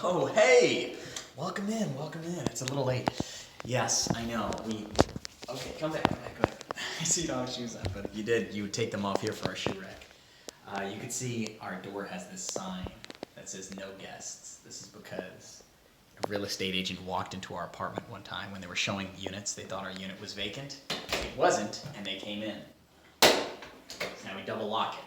Oh, hey! Welcome in. It's a little late. Yes, I know. Okay, come back. Go ahead. I see you don't have shoes on, but if you did, you would take them off here for our shoe rack. You can see our door has this sign that says no guests. This is because a real estate agent walked into our apartment one time when they were showing units. They thought our unit was vacant. It wasn't, and they came in. So now we double lock it.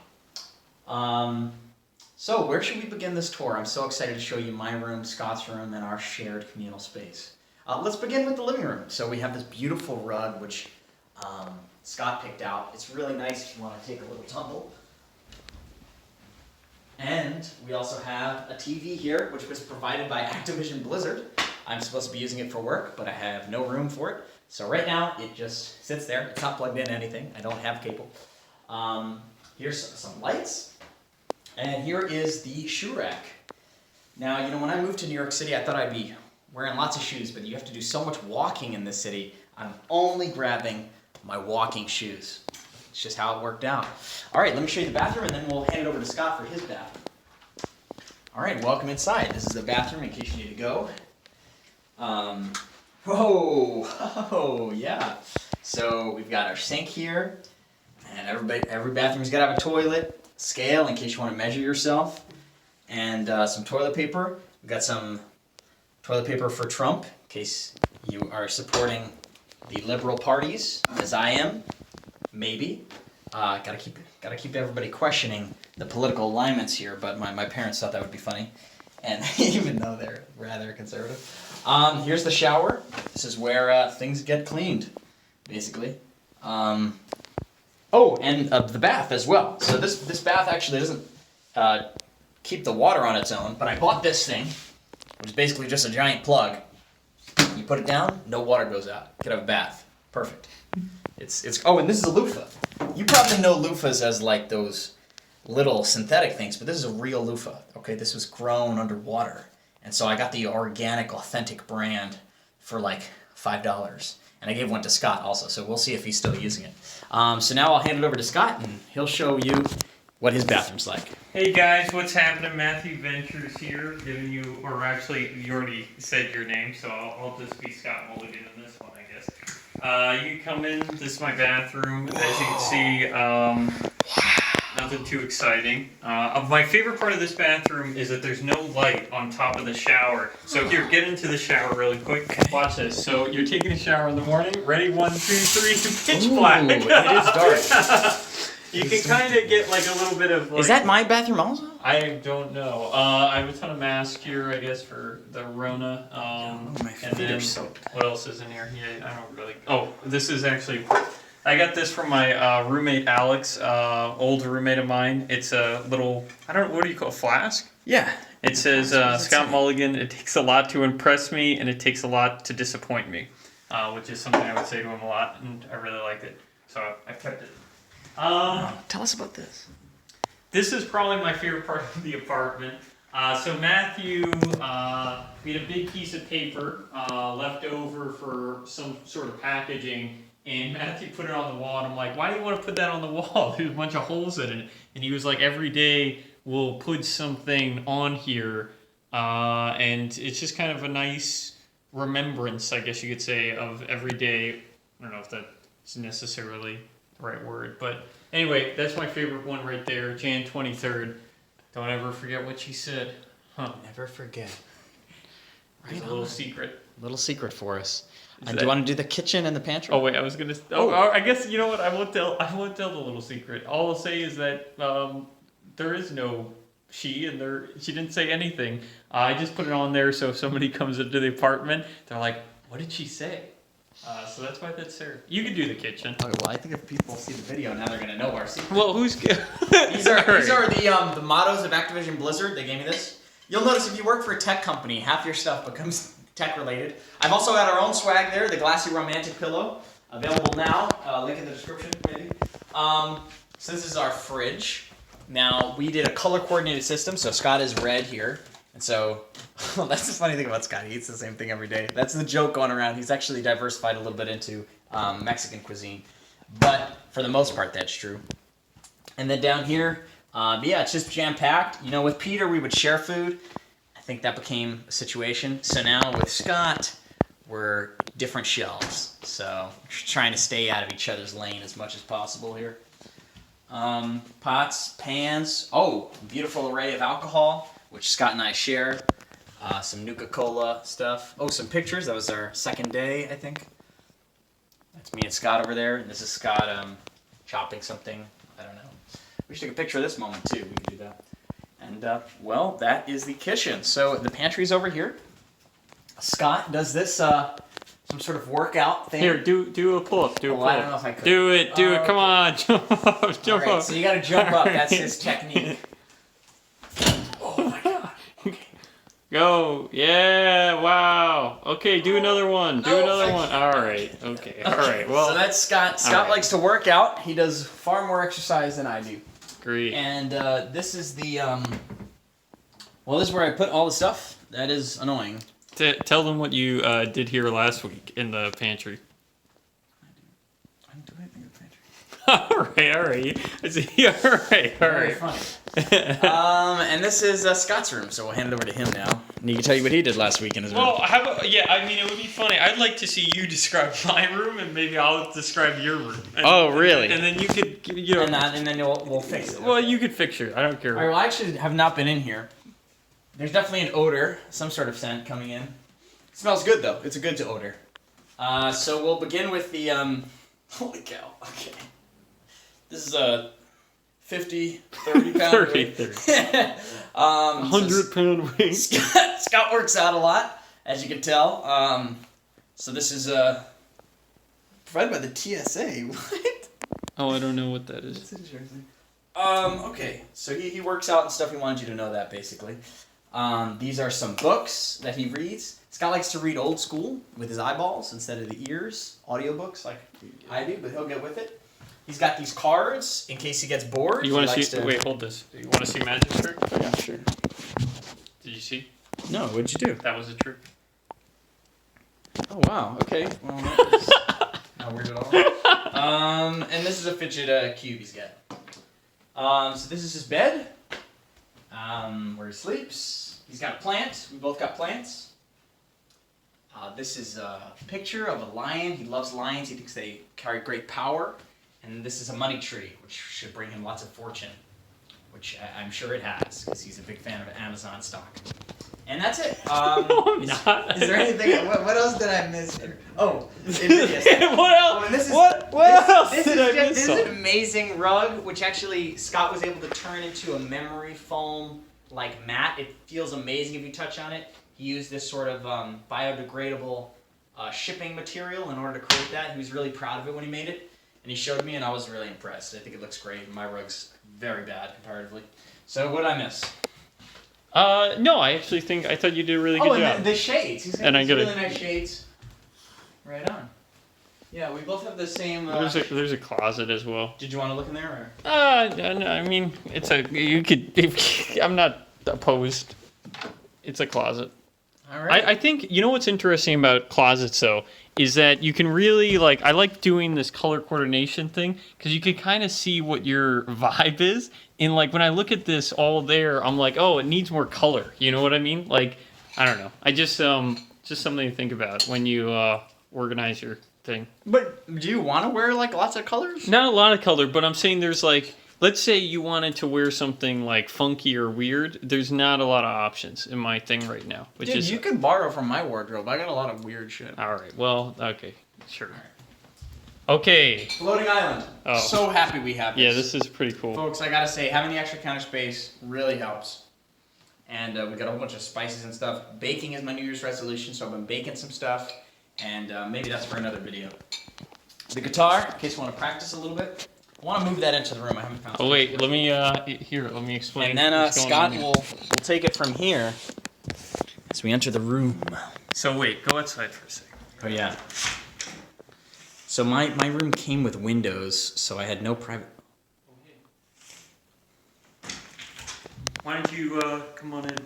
So where should we begin this tour? I'm so excited to show you my room, Scott's room, and our shared communal space. Let's begin with the living room. So we have this beautiful rug, which Scott picked out. It's really nice if you want to take a little tumble. And we also have a TV here, which was provided by Activision Blizzard. I'm supposed to be using it for work, but I have no room for it. So right now, it just sits there. It's not plugged in anything. I don't have cable. Here's some lights. And here is the shoe rack. Now, when I moved to New York City, I thought I'd be wearing lots of shoes, but you have to do so much walking in this city. I'm only grabbing my walking shoes. It's just how it worked out. All right, let me show you the bathroom, and then we'll hand it over to Scott for his bathroom. All right, welcome inside. This is the bathroom in case you need to go. Oh, yeah. So we've got our sink here, and every bathroom's got to have a toilet, scale in case you want to measure yourself, and some toilet paper. We've got some toilet paper for Trump in case you are supporting the liberal parties, as I am, maybe. Gotta keep everybody questioning the political alignments here, but my parents thought that would be funny, and even though they're rather conservative. Here's the shower. This is where things get cleaned, basically. Oh, and the bath as well. So this bath actually doesn't keep the water on its own, but I bought this thing, which is basically just a giant plug. You put it down, no water goes out. You could have a bath. Perfect. Oh, and this is a loofah. You probably know loofahs as like those little synthetic things, but this is a real loofah. Okay, this was grown underwater. And so I got the organic, authentic brand for like $5. And I gave one to Scott also, so we'll see if he's still using it. So now I'll hand it over to Scott, and he'll show you what his bathroom's like. Hey guys, what's happening? Matthew Ventures here, giving you, or actually, you already said your name, so I'll just be Scott Mulligan in this one, I guess. You come in, this is my bathroom. As you can see, nothing too exciting. My favorite part of this bathroom is that there's no light on top of the shower. So here, get into the shower really quick. Watch this. So you're taking a shower in the morning. Ready? 1, 2, 3. Pitch black. It is dark. You can kind of get like a little bit of. Like, is that my bathroom also? I don't know. I have a ton of masks here, I guess, for the Rona. My feet are soaked. What else is in here? Yeah, I don't really. Oh, this is actually. I got this from my roommate Alex, old roommate of mine. It's a little, I don't know, what do you call it, flask? Yeah. It says, Scott Mulligan, it takes a lot to impress me and it takes a lot to disappoint me, which is something I would say to him a lot, and I really liked it. So I kept it. Tell us about this. This is probably my favorite part of the apartment. So Matthew, we had a big piece of paper left over for some sort of packaging. And Matthew put it on the wall, and I'm like, why do you want to put that on the wall? There's a bunch of holes in it. And he was like, every day we'll put something on here, and it's just kind of a nice remembrance, I guess you could say, of every day. I don't know if that's necessarily the right word, but anyway, that's my favorite one right there, Jan 23rd. Don't ever forget what she said. Huh. Never forget. Right, a little secret. Little secret for us. Do you want to do the kitchen and the pantry? Oh wait, I was gonna. I guess you know what? I won't tell the little secret. All I'll say is that there is no she, and she didn't say anything. I just put it on there so if somebody comes into the apartment, they're like, "What did she say?" So that's why that's there. You could do the kitchen. Okay, well, I think if people see the video now, they're gonna know our secret. Well, who's these are the mottos of Activision Blizzard. They gave me this. You'll notice if you work for a tech company, half your stuff becomes tech related. I've also got our own swag there, the Glassy Romantic Pillow, available now. Link in the description, maybe. So this is our fridge. Now we did a color coordinated system, so Scott is red here, and so that's the funny thing about Scott. He eats the same thing every day. That's the joke going around. He's actually diversified a little bit into Mexican cuisine, but for the most part, that's true. And then down here, yeah, it's just jam packed. With Peter, we would share food. think that became a situation. So now with Scott, we're different shelves. So trying to stay out of each other's lane as much as possible here. Pots, pans. Oh, beautiful array of alcohol, which Scott and I share. Some Nuka-Cola stuff. Oh, some pictures. That was our second day, I think. That's me and Scott over there. And this is Scott chopping something. I don't know. We should take a picture of this moment, too. We can do that. And, well, that is the kitchen. So the pantry's over here. Scott does this, some sort of workout thing. Here, do a pull-up. Do a pull-up. I don't know if I could. Do it. Okay. Come on. Jump up. Jump All right, up. so you got to jump up. That's his technique. Oh, my God. Okay. Go. Yeah. Wow. Okay. Do another one. Do another one. All right. Okay. All right. Well. So that's Scott. Scott likes to work out. He does far more exercise than I do. Great. And this is the well, this is where I put all the stuff. That is annoying. Tell them what you did here last week in the pantry. I didn't do anything in the pantry. All right. I see. All right. Very funny. And this is Scott's room, so we'll hand it over to him now. And he can tell you what he did last week in his room. Well, I mean, it would be funny. I'd like to see you describe my room, and maybe I'll describe your room. And, really? And then you could, you know. And then we'll fix it. Well, you could fix it. I don't care. All right, well, I actually have not been in here. There's definitely an odor, some sort of scent coming in. It smells good, though. It's a good odor. So we'll begin with the, holy cow, okay. This is a 50, 30 pound 30, weight. 30. 100-pound weight. Scott works out a lot, as you can tell. So this is provided by the TSA. What? Oh, I don't know what that is. Okay, so he works out and stuff. He wanted you to know that, basically. These are some books that he reads. Scott likes to read old school with his eyeballs instead of the ears. Audiobooks like I do, but he'll get with it. He's got these cards in case he gets bored. You want to see? Wait, hold this. You want to see magic trick? Yeah, sure. Did you see? No, what'd you do? That was a trick. Oh, wow. Okay. Well, that was not weird at all. And this is a fidget cube he's got. So this is his bed, where he sleeps. He's got a plant. We both got plants. This is a picture of a lion. He loves lions. He thinks they carry great power. And this is a money tree, which should bring him lots of fortune, which I'm sure it has, because he's a big fan of Amazon stock. And that's it. No, I'm not. Is there anything? What else did I miss here? Oh, Nvidia. What else? Oh, and this is, What else did I miss? This is an amazing rug, which actually Scott was able to turn into a memory foam like mat. It feels amazing if you touch on it. He used this sort of biodegradable shipping material in order to create that. He was really proud of it when he made it, and he showed me, and I was really impressed. I think it looks great. My rug's very bad comparatively. So what did I miss? No, I thought you did a really good job. And the shades. He's got these really nice shades. Right on. Yeah, we both have the same. There's a closet as well. Did you want to look in there, or? I mean, you could. I'm not opposed. It's a closet. All right. I think you know what's interesting about closets though is that you can really I like doing this color coordination thing because you can kind of see what your vibe is. And when I look at this all there, I'm like, oh, it needs more color. You know what I mean? I don't know. I just something to think about when you organize your thing. But do you want to wear lots of colors? Not a lot of color, but I'm saying there's let's say you wanted to wear something funky or weird. There's not a lot of options in my thing right now. Which Dude, is you can borrow from my wardrobe. I got a lot of weird shit. all right. Well, okay, sure. Okay. Floating island. Oh. So happy we have this. Yeah, this is pretty cool. Folks, I gotta say, having the extra counter space really helps. And we got a whole bunch of spices and stuff. Baking is my New Year's resolution, so I've been baking some stuff. And maybe that's for another video. The guitar, in case you want to practice a little bit. I want to move that into the room. I haven't found. Oh wait, let me explain. And then Scott will take it from here as we enter the room. So wait, go outside for a second. Oh yeah. So my room came with windows, so I had no private. Why don't you come on in?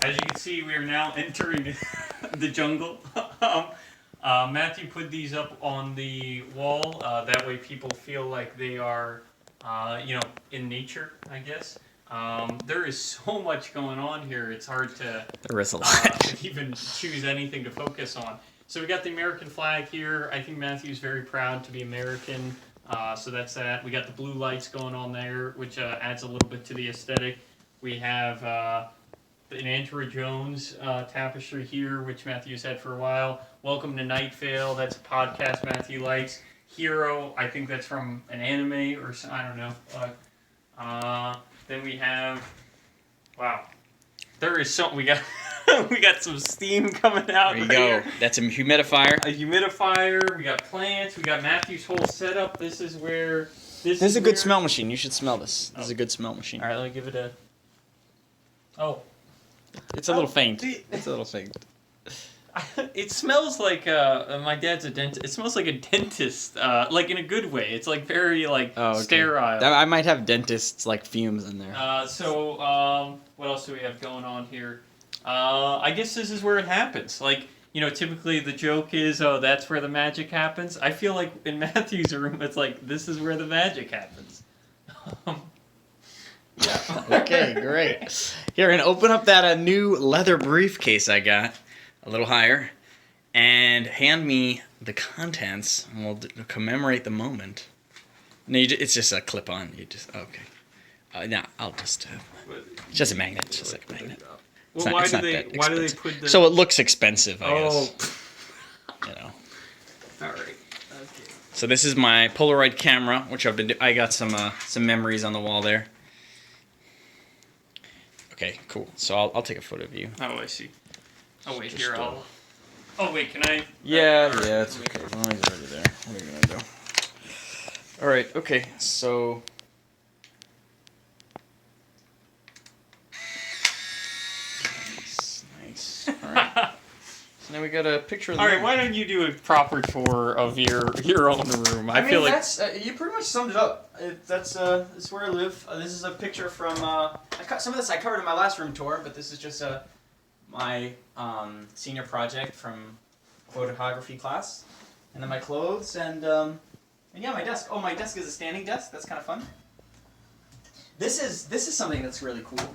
As you can see, we are now entering the jungle. Matthew put these up on the wall. That way people feel like they are in nature, I guess. There is so much going on here. It's hard to There is a lot. even choose anything to focus on. So we got the American flag here. I think Matthew's very proud to be American. So that's that. We got the blue lights going on there, which adds a little bit to the aesthetic. We have an Andrew Jones tapestry here, which Matthew's had for a while. Welcome to Night Vale. That's a podcast Matthew likes. Hero, I think that's from an anime or I don't know. Then we have, wow, there is so we got we got some steam coming out. There you go. That's a humidifier. A humidifier. We got plants. We got Matthew's whole setup. This is where This is a good smell machine. You should smell this. This is a good smell machine. All right, let me give it a. Oh, It's a little faint. It's a little faint. it smells like my dad's a dentist. It smells like a dentist, like in a good way. It's like very sterile. I might have dentist's like fumes in there. What else do we have going on here? I guess this is where it happens. Like, typically the joke is, oh, that's where the magic happens. I feel like in Matthew's room, it's like, this is where the magic happens. Yeah. Okay, great. Here, and open up that new leather briefcase I got. A little higher, and hand me the contents, and we'll commemorate the moment. No, it's just a clip-on. You just okay. I'll just. It's just a magnet. It's just like a magnet. Well, why do they put the? So it looks expensive, I guess. All right. Okay. So this is my Polaroid camera, which I got some memories on the wall there. Okay, cool. So I'll take a photo of you. Oh, I see. Oh wait, here I'll. Oh wait, can I? Yeah, it's okay. As long as it's already there. What are you gonna do? All right. Okay. So. Nice. All right. So now we got a picture of the. All right. Why don't you do a proper tour of your own room? I feel like that's you pretty much summed it up. That's where I live. This is a picture from. Some of this I covered in my last room tour, but this is just my senior project from photography class, and then my clothes, and yeah, my desk. Oh, my desk is a standing desk. That's kind of fun. This is something that's really cool.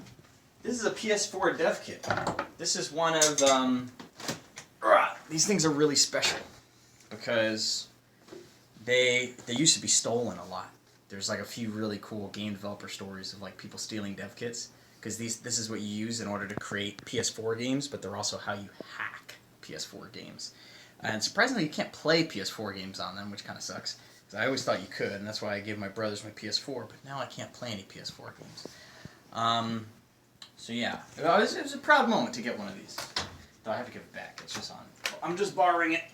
This is a Ps4 Dev Kit. This is one of these things are really special because they used to be stolen a lot. There's like a few really cool game developer stories of like people stealing dev kits. Because this is what you use in order to create PS4 games, but they're also how you hack PS4 games. And surprisingly, you can't play PS4 games on them, which kind of sucks. Because I always thought you could, and that's why I gave my brothers my PS4, but now I can't play any PS4 games. So yeah, it was a proud moment to get one of these. Though I have to give it back, it's just on. I'm just borrowing it.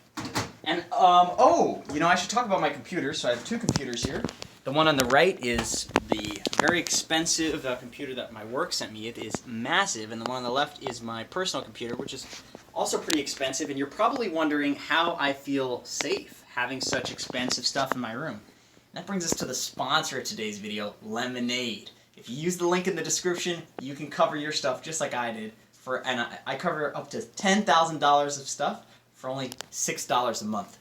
And, I should talk about my computer. So I have two computers here. The one on the right is the very expensive computer that my work sent me. It is massive. And the one on the left is my personal computer, which is also pretty expensive. And you're probably wondering how I feel safe having such expensive stuff in my room. And that brings us to the sponsor of today's video, Lemonade. If you use the link in the description, you can cover your stuff just like I did. And I cover up to $10,000 of stuff for only $6 a month.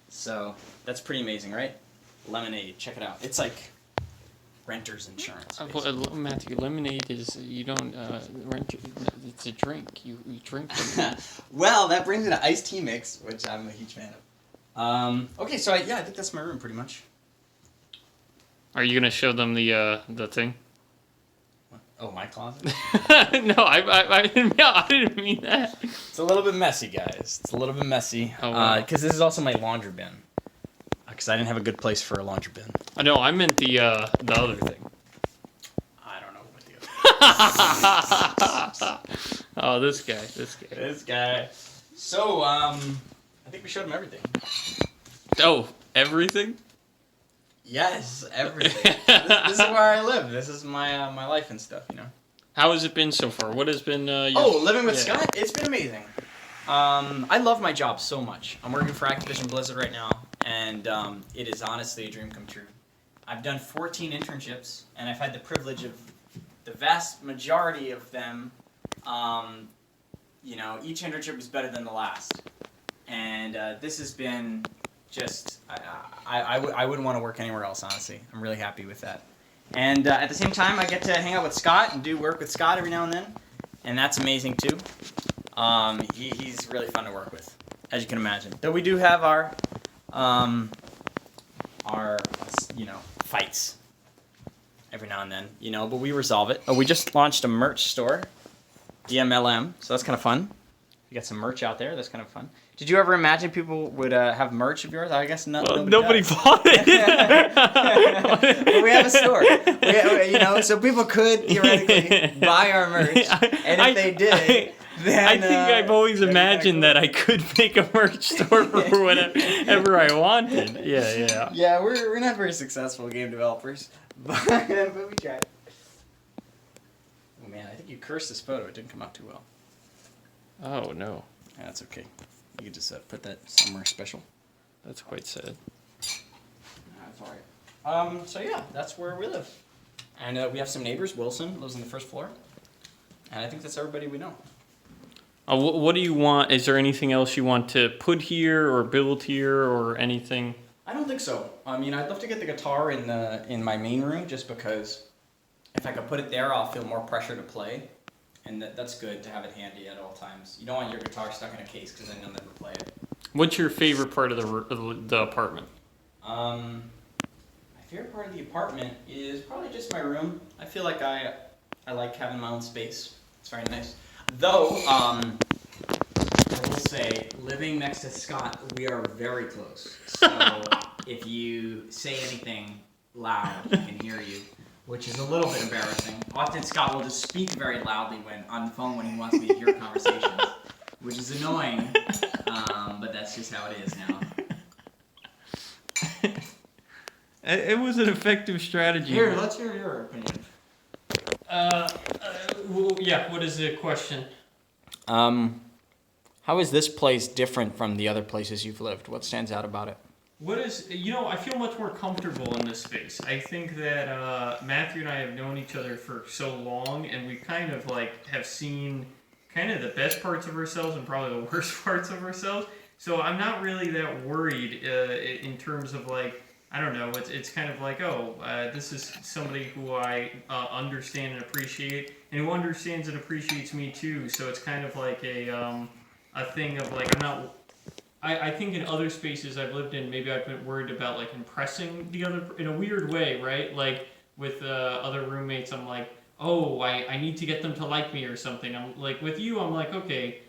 So that's pretty amazing, right? Lemonade, check it out. It's like renter's insurance. Matthew, lemonade is you don't rent. It's a drink. You drink lemonade. Well, that brings me to iced tea mix, which I'm a huge fan of. Okay, so I think that's my room pretty much. Are you gonna show them the thing? Oh, my closet? No, I didn't mean that. It's a little bit messy, guys. It's a little bit messy. Oh, wow. Because this is also my laundry bin. Because I didn't have a good place for a laundry bin. I know, I meant the other thing. I don't know what the other thing. Oh, this guy. So, I think we showed him everything. Oh, everything? Yes, everything. this is where I live. This is my life and stuff, How has it been so far? What has been living with Scott? It's been amazing. I love my job so much. I'm working for Activision Blizzard right now, and it is honestly a dream come true. I've done 14 internships, and I've had the privilege of the vast majority of them. Each internship is better than the last, and this has been just I wouldn't want to work anywhere else, honestly. I'm really happy with that. And at the same time, I get to hang out with Scott and do work with Scott every now and then. And that's amazing, too. He's really fun to work with, as you can imagine. Though we do have our fights every now and then, but we resolve it. Oh, we just launched a merch store, DMLM, so that's kind of fun. We got some merch out there. That's kind of fun. Did you ever imagine people would have merch of yours? I guess nobody bought it. Well, we have a store, so people could theoretically buy our merch, and if they did, then I think I've always imagined that I could make a merch store for whatever I wanted. Yeah. Yeah, we're not very successful game developers, but we tried. Oh man, I think you cursed this photo. It didn't come out too well. Oh no. Yeah, that's okay. You can just put that somewhere special. That's quite sad. That's all right. So yeah, that's where we live. And we have some neighbors. Wilson lives on the first floor. And I think that's everybody we know. What do you want? Is there anything else you want to put here or build here or anything? I don't think so. I mean, I'd love to get the guitar in my main room just because if I could put it there, I'll feel more pressure to play. And that's good to have it handy at all times. You don't want your guitar stuck in a case because then you'll never play it. What's your favorite part of the apartment? My favorite part of the apartment is probably just my room. I feel like I like having my own space. It's very nice. Though, I will say, living next to Scott, we are very close. So if you say anything loud, he can hear you, which is a little bit embarrassing. Often Scott will just speak very loudly on the phone when he wants me to hear conversations, which is annoying, but that's just how it is now. It was an effective strategy. Here, let's hear your opinion. What is the question? How is this place different from the other places you've lived? What stands out about it? I feel much more comfortable in this space. I think that Matthew and I have known each other for so long, and we kind of have seen kind of the best parts of ourselves and probably the worst parts of ourselves. So I'm not really that worried in terms of I don't know. It's kind of this is somebody who I understand and appreciate, and who understands and appreciates me too. So it's kind of like a thing of I'm not. I think in other spaces I've lived in, maybe I've been worried about impressing the other in a weird way, right? With other roommates, I'm I need to get them to like me or something. I'm with you, I'm okay,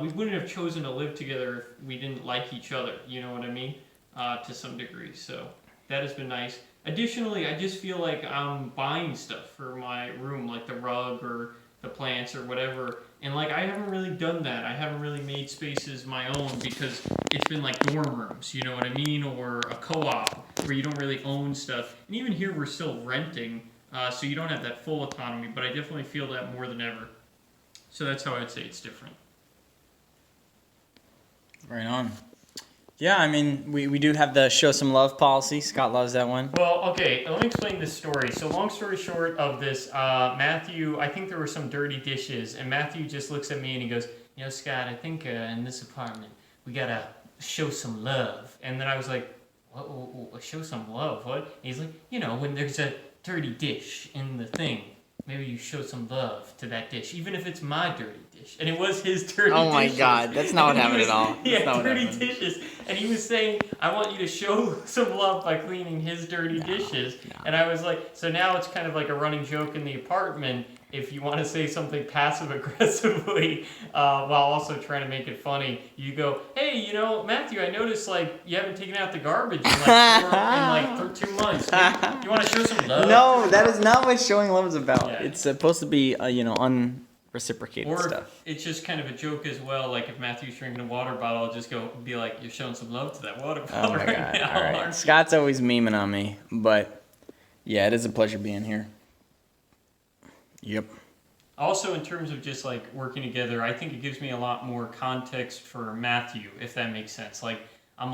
we wouldn't have chosen to live together if we didn't like each other. You know what I mean? To some degree. So that has been nice. Additionally, I just feel like I'm buying stuff for my room, like the rug or the plants or whatever. And I haven't really done that. I haven't really made spaces my own because it's been dorm rooms, you know what I mean? Or a co-op where you don't really own stuff. And even here we're still renting, so you don't have that full autonomy, but I definitely feel that more than ever. So that's how I'd say it's different. Right on. Yeah, I mean, we do have the show some love policy. Scott loves that one. Well, okay, let me explain this story. So long story short of this, Matthew, I think there were some dirty dishes, and Matthew just looks at me and he goes, Scott, I think in this apartment, we gotta show some love. And then I was like, what, show some love? What? And he's like, when there's a dirty dish in the thing, maybe you show some love to that dish, even if it's my dirty dish. And it was his dirty dishes. Oh my God, that's not what happened at all. Yeah, dirty dishes. And he was saying, I want you to show some love by cleaning his dirty dishes. No. And I was like, so now it's kind of like a running joke in the apartment. If you want to say something passive-aggressively while also trying to make it funny, you go, hey, Matthew, I noticed you haven't taken out the garbage in 2 months. Maybe, you want to show some love? No, that is not what showing love is about. Yeah. It's supposed to be unreciprocated stuff. Or it's just kind of a joke as well. If Matthew's drinking a water bottle, I'll just be like, you're showing some love to that water bottle. Oh my right God! now. All right, Scott's always memeing on me, but yeah, it is a pleasure being here. Yep. Also, in terms of just working together, I think it gives me a lot more context for Matthew, if that makes sense. I'm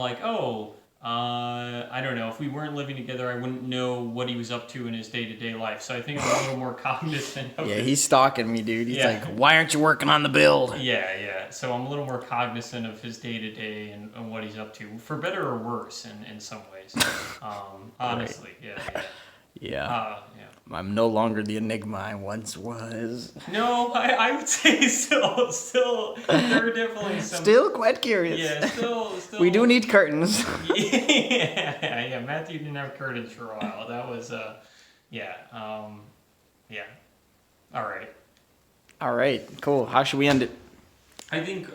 I don't know. If we weren't living together, I wouldn't know what he was up to in his day-to-day life. So I think I'm a little more cognizant of it. He's stalking me, dude. He's like, why aren't you working on the build? Yeah. So I'm a little more cognizant of his day-to-day and what he's up to, for better or worse in some ways. Honestly, yeah. Yeah. Yeah. I'm no longer the enigma I once was. No, I would say still, there are definitely some. Still quite curious. Yeah, still. We do need curtains. Yeah. Matthew didn't have curtains for a while. That was, yeah. All right. All right, cool. How should we end it? I think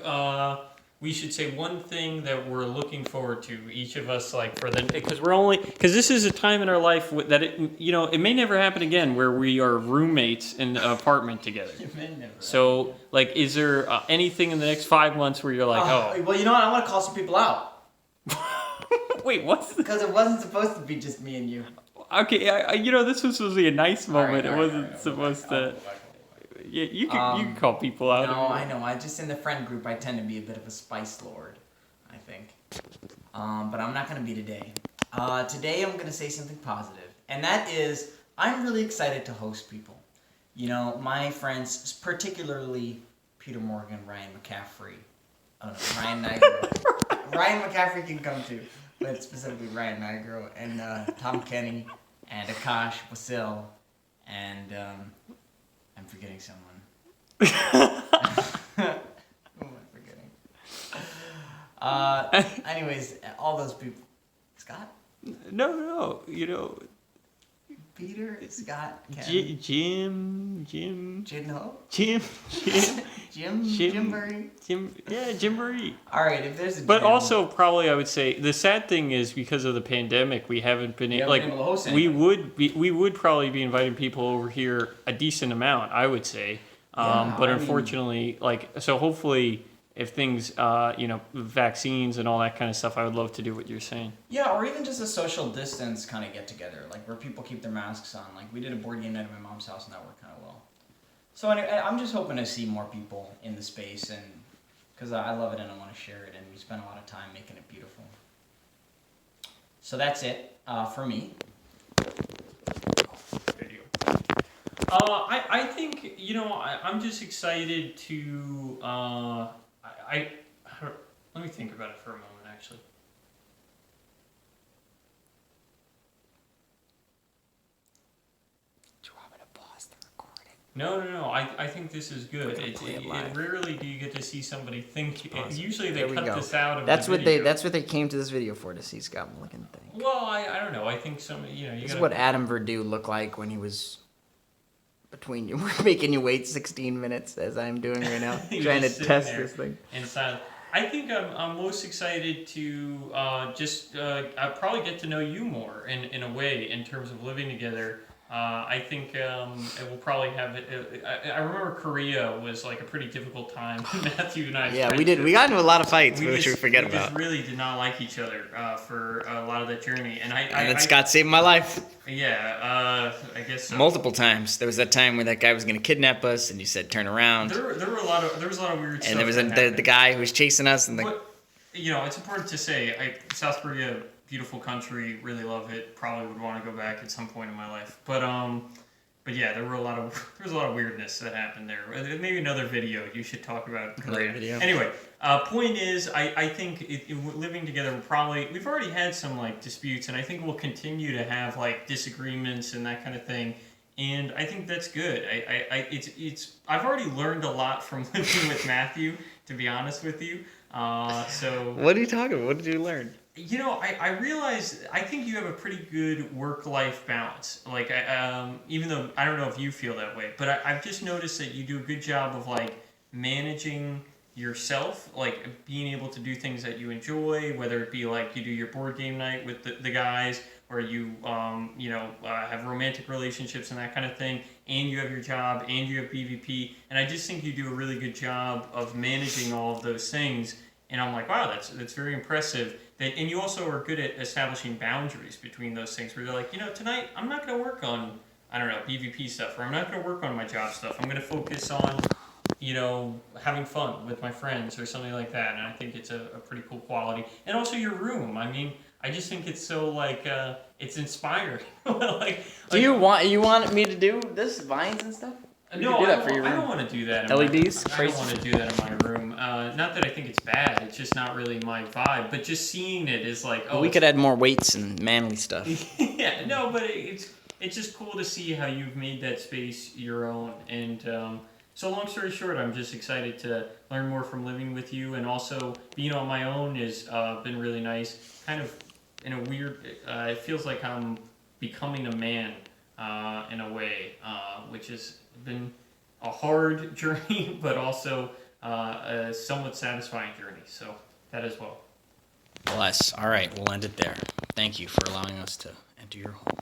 we should say one thing that we're looking forward to, each of us, like for the, because this is a time in our life that it may never happen again where we are roommates in an apartment together. It may never. So, like, is there anything in the next 5 months where you're like, Well, you know what? I want to call some people out. wait, what's the... Because it wasn't supposed to be just me and you. Okay, this was supposed to be a nice moment. All right, It wasn't supposed to... Yeah, you can call people out. No, I know. I just in the friend group, I tend to be a bit of a spice lord, I think. But I'm not going to be today. Today I'm going to say something positive, and that is I'm really excited to host people. You know, my friends, particularly Peter Morgan, Ryan McCaffrey. Oh no, Ryan Nigro. Ryan McCaffrey can come too, but specifically Ryan Nigro and Tom Kenny and Akash Wasil and. I'm forgetting someone. Who am I forgetting? Anyways, all those people. Scott? No, Peter? Scott? Ken? Jim. Jinho? Jim Murray? Jim Murray. Alright, if there's a But Jim, also, probably, I would say, the sad thing is because of the pandemic, we haven't been able to host we would probably be inviting people over here a decent amount, I would say. But unfortunately, so hopefully, if things, vaccines and all that kind of stuff, I would love to do what you're saying. Yeah, or even just a social distance kind of get together, like where people keep their masks on. Like we did a board game night at my mom's house, and that worked kind of well. So anyway, I'm just hoping to see more people in the space, and because I love it and I want to share it, and we spend a lot of time making it beautiful. So that's it for me. Video. I think I'm just excited to let me think about it for a moment, actually. Do you want me to pause the recording? No. I think this is good. Rarely do you get to see somebody think. Usually they cut this out of That's the what video. that's what they came to this video for, to see Scott Mulligan think. Well, I don't know. I think This is what Adam Verdu looked like when he was between you, making you wait 16 minutes, as I'm doing right now, trying to test this thing. In silence. I think I'm most excited to I'll probably get to know you more in a way in terms of living together. I think it will probably have it. I remember Korea was like a pretty difficult time. Matthew and I. Yeah, we did. We got into a lot of fights, which we forget about. We just really did not like each other for a lot of that journey, and then Scott saved my life. Yeah, I guess so. Multiple times. There was that time where that guy was going to kidnap us, and you said turn around. There was a lot of weird stuff. And there was the guy who was chasing us, and it's important to say, South Korea. Beautiful country, really love it. Probably would want to go back at some point in my life. But yeah, there was a lot of weirdness that happened there. Maybe another video you should talk about Korea. Video. Anyway, point is, I think living together we've already had some disputes, and I think we'll continue to have disagreements and that kind of thing. And I think that's good. I've already learned a lot from living with Matthew, to be honest with you. So. What are you talking about? What did you learn? I realized I think you have a pretty good work-life balance. Even though I don't know if you feel that way, but I've just noticed that you do a good job of managing yourself, being able to do things that you enjoy, whether it be you do your board game night with the guys, or you have romantic relationships and that kind of thing, and you have your job, and you have BVP, and I just think you do a really good job of managing all of those things. And I'm like, wow, that's very impressive. And you also are good at establishing boundaries between those things where you're like, tonight I'm not going to work on, BVP stuff, or I'm not going to work on my job stuff. I'm going to focus on, having fun with my friends or something like that. And I think it's a pretty cool quality. And also your room. I mean, I just think it's so it's inspiring. Do you want me to do this, vines and stuff? No, I don't want to do that. LEDs? I don't want to do that in my room. Not that I think it's bad. It's just not really my vibe. But just seeing it is we could add more weights and manly stuff. Yeah, no, but it's it's just cool to see how you've made that space your own. And so long story short, I'm just excited to learn more from living with you, and also being on my own has been really nice. Kind of in a weird, it feels like I'm becoming a man in a way, which has been a hard journey, but also a somewhat satisfying journey. So that as well. Bless. All right, we'll end it there. Thank you for allowing us to enter your home.